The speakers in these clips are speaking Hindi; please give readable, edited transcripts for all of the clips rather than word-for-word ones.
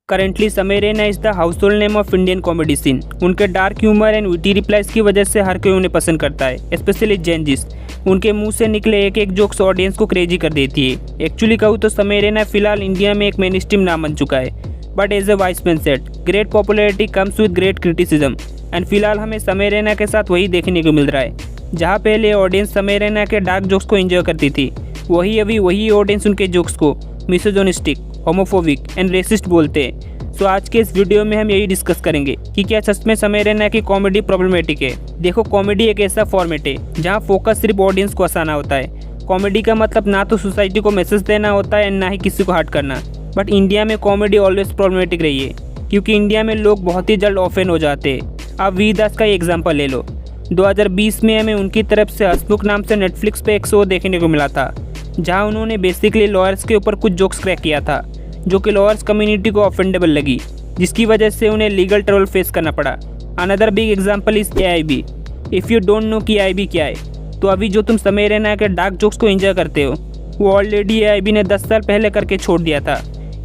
Currently Samay Raina is the household name of Indian comedy scene. उनके dark humour and witty replies की वजह से हर कोई उन्हें पसंद करता है, स्पेशली जेनजिस। उनके मुंह से निकले एक एक जोक्स ऑडियंस को क्रेजी कर देती है। एक्चुअली कहूँ तो समय रैना फिलहाल इंडिया में एक मेन स्ट्रीम नाम बन चुका है, but as a wise man said great popularity comes with great criticism. And फिलहाल हमें समय रैना के साथ वही देखने को मिल रहा है। जहाँ पहले ऑडियंस समय रैना के डार्क जोक्स को एंजॉय करती थी, वही ऑडियंस उनके जोक्स को मिसोजोनिस्टिक, होमोफोबिक एंड रेसिस्ट बोलते हैं। सो आज के इस वीडियो में हम यही डिस्कस करेंगे कि क्या सच में समय रैना की कॉमेडी प्रॉब्लमेटिक है। देखो, कॉमेडी एक ऐसा फॉर्मेट है जहाँ फोकस सिर्फ ऑडियंस को हंसाना होता है। कॉमेडी का मतलब ना तो सोसाइटी को मैसेज देना होता है, ना ही किसी को हर्ट करना। बट इंडिया में कॉमेडी ऑलवेज प्रॉब्लमेटिक रही है, क्योंकि इंडिया में लोग बहुत ही जल्द ऑफेंड हो जाते हैं। आप वी दास का एग्जाम्पल ले लो। 2020 में हमें उनकी तरफ से हंसमुख नाम से नेटफ्लिक्स पे एक शो देखने को मिला था, जहां उन्होंने बेसिकली लॉयर्स के ऊपर कुछ जोक्स क्रैक किया था, जो कि लॉयर्स कम्युनिटी को ऑफेंडेबल लगी, जिसकी वजह से उन्हें लीगल ट्रबल फेस करना पड़ा। Another big example is AIB। If you don't know कि AIB क्या है, तो अभी जो तुम समय रैना के डार्क जोक्स को एंजॉय करते हो, वो ऑलरेडी AIB ने 10 साल पहले करके छोड़ दिया था।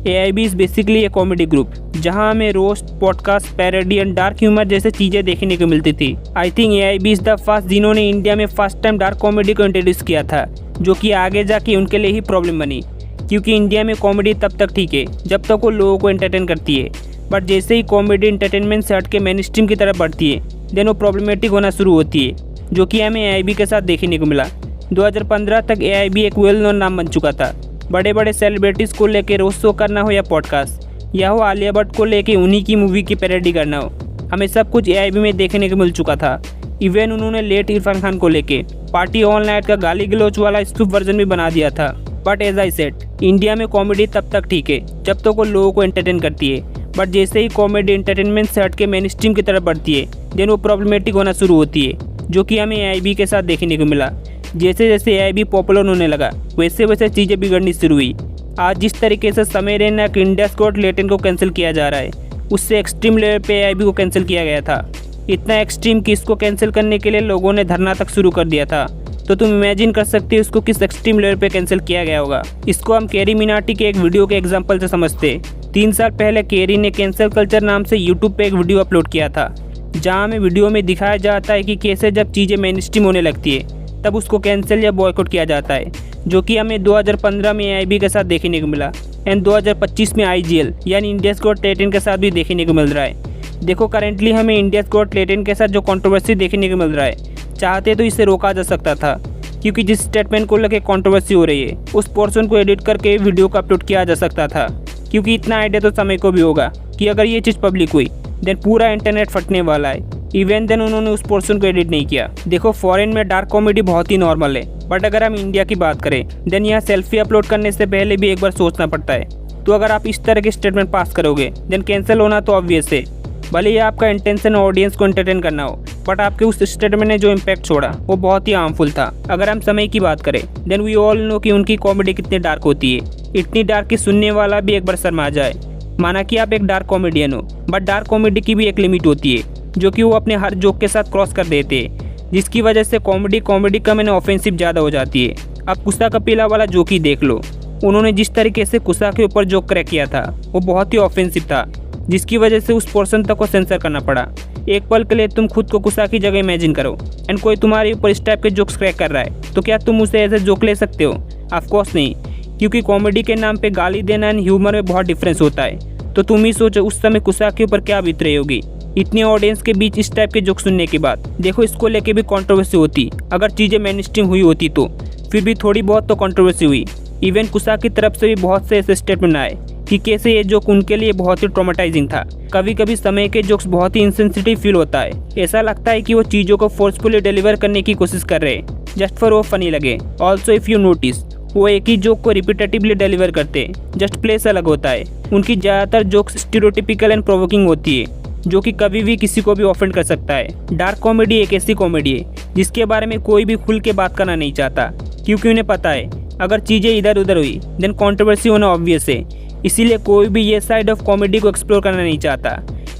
AIB is basically A comedy group, जहां हमें roast, podcast, parody and dark humour जैसे चीज़ें देखने को मिलती थी। I think AIB is the first जिन्होंने इंडिया में फर्स्ट टाइम डार्क कॉमेडी को इंट्रोड्यूस किया था, जो कि आगे जाके उनके लिए ही प्रॉब्लम बनी, क्योंकि इंडिया में कॉमेडी तब तक ठीक है जब तक वो लोगों को एंटरटेन करती है। बट जैसे ही कॉमेडी एंटरटेनमेंट से हट के मेन स्ट्रीम की तरफ बढ़ती है, देन वो प्रॉब्लमेटिक होना शुरू होती है, जो कि हमें AIB के साथ देखने को मिला। 2015 तक AIB एक वेल नोन नाम बन चुका था। बड़े बड़े सेलिब्रिटीज़ को लेके रोस्ट शो करना हो या पॉडकास्ट, या हो आलिया भट्ट को लेके उन्हीं की मूवी की पैरोडी करना हो, हमें सब कुछ AIB में देखने को मिल चुका था। इवन उन्होंने लेट इरफान खान को लेके पार्टी ऑल नाइट का गाली गलौच वाला स्टूप वर्जन भी बना दिया था। But as I said, India में कॉमेडी तब तक ठीक है जब तक वो लोगों को एंटरटेन करती है। बट जैसे ही कॉमेडी एंटरटेनमेंट से हट के मेन स्ट्रीम की तरफ बढ़ती है, देन वो प्रॉब्लमेटिक होना शुरू होती है, जो कि हमें AIB के साथ देखने को मिला। जैसे जैसे AIB पॉपुलर होने लगा, वैसे वैसे चीज़ें बिगड़नी शुरू हुई। आज जिस तरीके से समय रैना के इंडियाज़ गॉट टैलेंट को कैंसिल किया जा रहा है, उससे एक्सट्रीम लेवल पे AIB को कैंसिल किया गया था। इतना एक्सट्रीम कि इसको कैंसिल करने के लिए लोगों ने धरना तक शुरू कर दिया था। तो तुम इमेजिन कर सकते हो इसको किस एक्सट्रीम लेवल पे कैंसिल किया गया होगा। इसको हम कैरी मिनाटी के एक वीडियो के एग्जाम्पल से समझते। 3 साल पहले कैरी ने कैंसल कल्चर नाम से यूट्यूब पे एक वीडियो अपलोड किया था, जहाँ हमें वीडियो में दिखाया जाता है कि कैसे जब चीज़ें मेन स्ट्रीम होने लगती है, तब उसको कैंसिल या बॉयकॉट किया जाता है, जो कि हमें 2015 में AIB के साथ देखने को मिला। एंड 2025 में IGL यानी इंडियाज़ गॉट टैलेंट के साथ भी देखने को मिल रहा है। देखो, करेंटली हमें इंडियाज़ गॉट टैलेंट के साथ जो कंट्रोवर्सी देखने को मिल रहा है, चाहते तो इसे रोका जा सकता था, क्योंकि जिस स्टेटमेंट को लेकर कंट्रोवर्सी हो रही है, उस पोर्शन को एडिट करके वीडियो को अपलोड किया जा सकता था। क्योंकि इतना आइडिया तो समय को भी होगा कि अगर ये चीज़ पब्लिक हुई, देन पूरा इंटरनेट फटने वाला है। इवन देन उन्होंने उस पोर्शन को एडिट नहीं किया। देखो, फॉरेन में डार्क कॉमेडी बहुत ही नॉर्मल है, बट अगर हम इंडिया की बात करें, देन यहाँ सेल्फी अपलोड करने से पहले भी एक बार सोचना पड़ता है। तो अगर आप इस तरह के स्टेटमेंट पास करोगे, देन कैंसिल होना तो ऑब्वियस है। भले ही आपका इंटेंशन ऑडियंस को एंटरटेन करना हो, बट आपके उस स्टेटमेंट ने जो इम्पैक्ट छोड़ा वो बहुत ही हार्मफुल था। अगर हम समय की बात करें, देन वी ऑल नो कि उनकी कॉमेडी कितनी डार्क होती है। इतनी डार्क कि सुनने वाला भी एक बार शर्मा जाए। माना कि आप एक डार्क कॉमेडियन हो, बट डार्क कॉमेडी की भी एक लिमिट होती है, जो कि वो अपने हर जोक के साथ क्रॉस कर देते हैं, जिसकी वजह से कॉमेडी का मैंने ऑफेंसिव ज़्यादा हो जाती है। अब कुसा कपिला वाला जोक ही देख लो। उन्होंने जिस तरीके से कुसा के ऊपर जोक क्रैक किया था, वो बहुत ही ऑफेंसिव था, जिसकी वजह से उस पोर्शन तक को सेंसर करना पड़ा। एक पल के लिए तुम खुद को कुसा की जगह इमेजिन करो, एंड कोई तुम्हारे ऊपर इस टाइप के जोक्स क्रैक कर रहा है, तो क्या तुम उसे ऐसे जोक ले सकते हो? ऑफकोर्स नहीं, क्योंकि कॉमेडी के नाम पे गाली देना एंड ह्यूमर में बहुत डिफरेंस होता है। तो तुम ही सोचो उस समय कुसा के ऊपर क्या बीत रही होगी, इतनी ऑडियंस के बीच इस टाइप के जोक सुनने के बाद। देखो, इसको लेके भी कंट्रोवर्सी होती। अगर चीज़ें मेन स्ट्रीम हुई होती तो फिर भी थोड़ी बहुत तो कंट्रोवर्सी हुई। इवन कुसा की तरफ से भी बहुत से ऐसे स्टेटमेंट आए कि कैसे ये जोक उनके लिए बहुत ही ट्रॉमेटाइजिंग था। कभी कभी समय के जोक्स बहुत ही इंसेंसिटिव फील होता है। ऐसा लगता है कि वो चीज़ों को फोर्सफुली डिलीवर करने की कोशिश कर रहे हैं, जस्ट फॉर वो फनी लगे। ऑल्सो इफ़ यू नोटिस, वो एक ही जोक को रिपीटेटिवली डिलीवर करते हैं, जस्ट प्लेस अलग होता है। उनकी ज़्यादातर जोक्स स्टीरियोटिपिकल एंड प्रोवोकिंग होती है, जो कि कभी भी किसी को भी ऑफेंड कर सकता है। डार्क कॉमेडी एक ऐसी कॉमेडी है जिसके बारे में कोई भी खुल के बात करना नहीं चाहता, क्योंकि उन्हें पता है अगर चीज़ें इधर उधर हुई, देन कंट्रोवर्सी होना ऑब्वियस है। इसीलिए कोई भी ये साइड ऑफ कॉमेडी को एक्सप्लोर करना नहीं चाहता।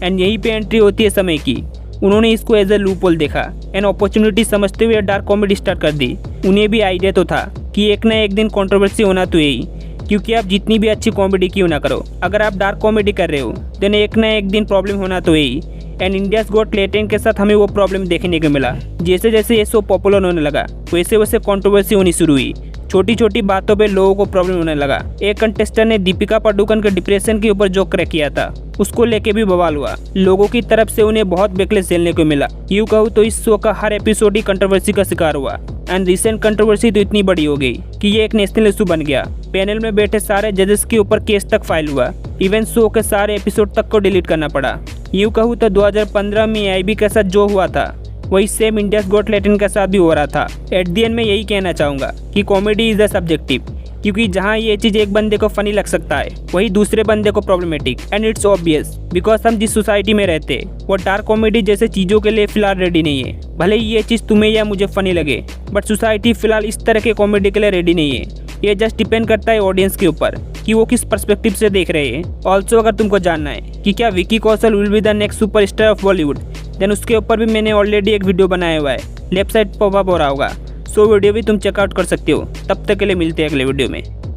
एंड यहीं पे एंट्री होती है समय की। उन्होंने इसको एज ए लूपहोल देखा एंड अपॉर्चुनिटी समझते हुए डार्क कॉमेडी स्टार्ट कर दी। उन्हें भी आइडिया तो था कि एक ना एक दिन कंट्रोवर्सी होना तो यही, क्योंकि आप जितनी भी अच्छी कॉमेडी क्यों ना करो, अगर आप डार्क कॉमेडी कर रहे हो देन एक ना एक दिन प्रॉब्लम होना तो यही। एंड इंडियाज़ गॉट टैलेंट के साथ हमें वो प्रॉब्लम देखने को मिला। जैसे जैसे ये शो पॉपुलर होने लगा वैसे वैसे कंट्रोवर्सी होनी शुरू हुई। छोटी छोटी बातों पे लोगों को प्रॉब्लम होने लगा। एक कंटेस्टेंट ने दीपिका पादुकोण के डिप्रेशन के ऊपर जोक क्रैक किया था, उसको लेके भी बवाल हुआ। लोगों की तरफ से उन्हें बहुत बैकलैश झेलने को मिला। यूँ कहूँ तो इस शो का हर एपिसोड ही कंट्रोवर्सी का शिकार हुआ। एंड रिसेंट कंट्रोवर्सी तो इतनी बड़ी हो गई कि ये एक नेशनल इशू बन गया। पैनल में बैठे सारे जजेस के ऊपर केस तक फाइल हुआ। इवन शो के सारे एपिसोड तक को डिलीट करना पड़ा। यूँ कहूँ तो 2015 में AIB के साथ जो हुआ था वही सेम इंडियाज़ गॉट टैलेंट के साथ भी हो रहा था। एट दी एंड में यही कहना चाहूँगा कि कॉमेडी इज़ अ सब्जेक्टिव, क्योंकि जहाँ ये चीज़ एक बंदे को फनी लग सकता है वही दूसरे बंदे को problematic. And it's obvious because हम जिस सोसाइटी में रहते हैं वो डार्क कॉमेडी जैसे चीज़ों के लिए फिलहाल रेडी नहीं है। भले ही ये चीज़ तुम्हें या मुझे फनी लगे बट सोसाइटी फिलहाल इस तरह के कॉमेडी के लिए रेडी नहीं है। ये जस्ट डिपेंड करता है ऑडियंस के ऊपर कि वो किस पर्सपेक्टिव से देख रहे हैं। ऑल्सो अगर तुमको जानना है कि क्या Vicky Kaushal will be the next superstar of Bollywood then उसके ऊपर भी मैंने ऑलरेडी एक वीडियो बनाया हुआ है, लेफ्ट साइड पॉपअप हो रहा होगा। सो वीडियो भी तुम चेकआउट कर सकते हो। तब तक के लिए मिलते हैं अगले वीडियो में।